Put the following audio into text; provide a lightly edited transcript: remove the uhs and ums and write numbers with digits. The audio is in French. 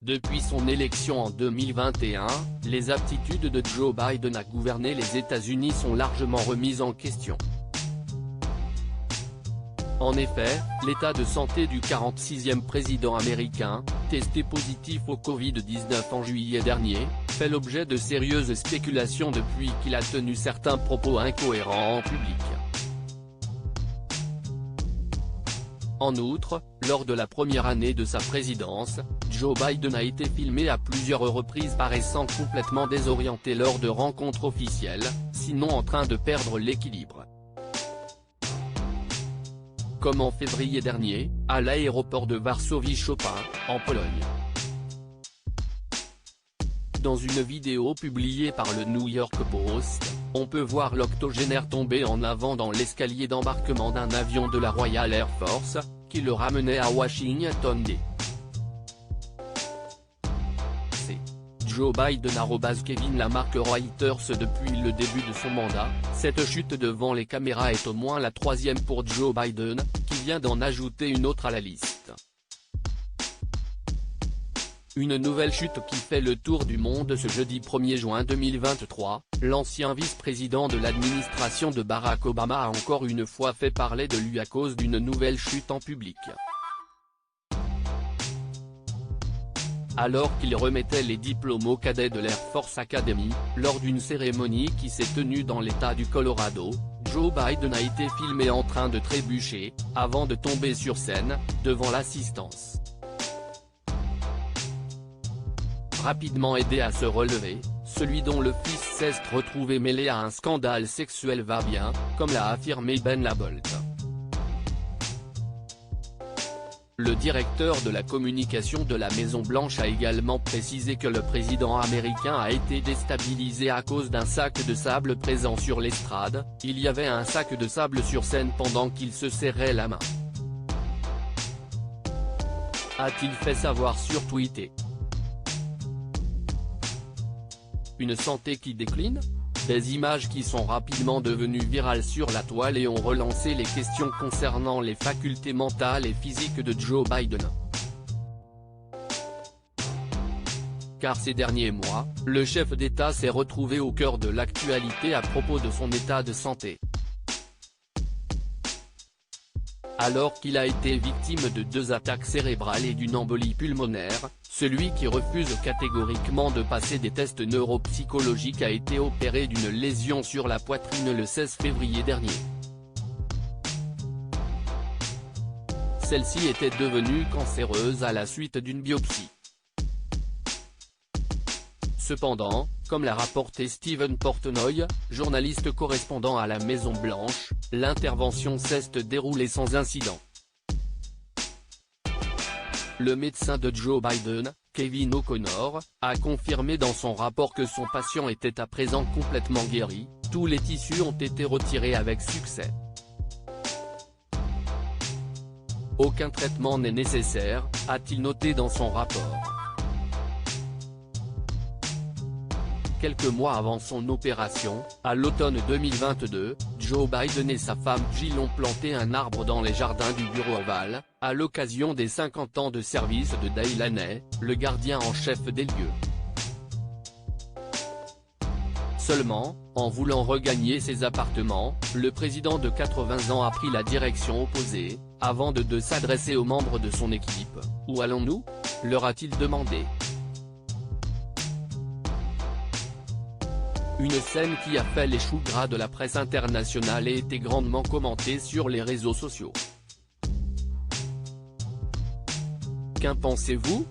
Depuis son élection en 2021, les aptitudes de Joe Biden à gouverner les États-Unis sont largement remises en question. En effet, l'état de santé du 46e président américain, testé positif au Covid-19 en juillet dernier, fait l'objet de sérieuses spéculations depuis qu'il a tenu certains propos incohérents en public. En outre, lors de la première année de sa présidence, Joe Biden a été filmé à plusieurs reprises paraissant complètement désorienté lors de rencontres officielles, sinon en train de perdre l'équilibre. Comme en février dernier, à l'aéroport de Varsovie-Chopin, en Pologne. Dans une vidéo publiée par le New York Post, on peut voir l'octogénaire tomber en avant dans l'escalier d'embarquement d'un avion de la Royal Air Force, qui le ramenait à Washington D.C. Joe Biden @Kevin Lamarque Reuters. Depuis le début de son mandat, cette chute devant les caméras est au moins la troisième pour Joe Biden, qui vient d'en ajouter une autre à la liste. Une nouvelle chute qui fait le tour du monde ce jeudi 1er juin 2023, l'ancien vice-président de l'administration de Barack Obama a encore une fois fait parler de lui à cause d'une nouvelle chute en public. Alors qu'il remettait les diplômes aux cadets de l'Air Force Academy, lors d'une cérémonie qui s'est tenue dans l'État du Colorado, Joe Biden a été filmé en train de trébucher, avant de tomber sur scène, devant l'assistance. Rapidement aidé à se relever, celui dont le fils s'est retrouvé mêlé à un scandale sexuel va bien, comme l'a affirmé Ben Labolt. Le directeur de la communication de la Maison-Blanche a également précisé que le président américain a été déstabilisé à cause d'un sac de sable présent sur l'estrade. Il y avait un sac de sable sur scène pendant qu'il se serrait la main, a-t-il fait savoir sur Twitter. Une santé qui décline ? Des images qui sont rapidement devenues virales sur la toile et ont relancé les questions concernant les facultés mentales et physiques de Joe Biden. Car ces derniers mois, le chef d'État s'est retrouvé au cœur de l'actualité à propos de son état de santé. Alors qu'il a été victime de 2 attaques cérébrales et d'une embolie pulmonaire, celui qui refuse catégoriquement de passer des tests neuropsychologiques a été opéré d'une lésion sur la poitrine le 16 février dernier. Celle-ci était devenue cancéreuse à la suite d'une biopsie. Cependant, comme l'a rapporté Stephen Portnoy, journaliste correspondant à la Maison-Blanche, l'intervention s'est déroulée sans incident. Le médecin de Joe Biden, Kevin O'Connor, a confirmé dans son rapport que son patient était à présent complètement guéri, tous les tissus ont été retirés avec succès. Aucun traitement n'est nécessaire, a-t-il noté dans son rapport. Quelques mois avant son opération, à l'automne 2022, Joe Biden et sa femme Jill ont planté un arbre dans les jardins du Bureau ovale, à l'occasion des 50 ans de service de Dale Haney, le gardien en chef des lieux. Seulement, en voulant regagner ses appartements, le président de 80 ans a pris la direction opposée, avant de s'adresser aux membres de son équipe. « Où allons-nous » leur a-t-il demandé. Une scène qui a fait les choux gras de la presse internationale et été grandement commentée sur les réseaux sociaux. Qu'en pensez-vous ?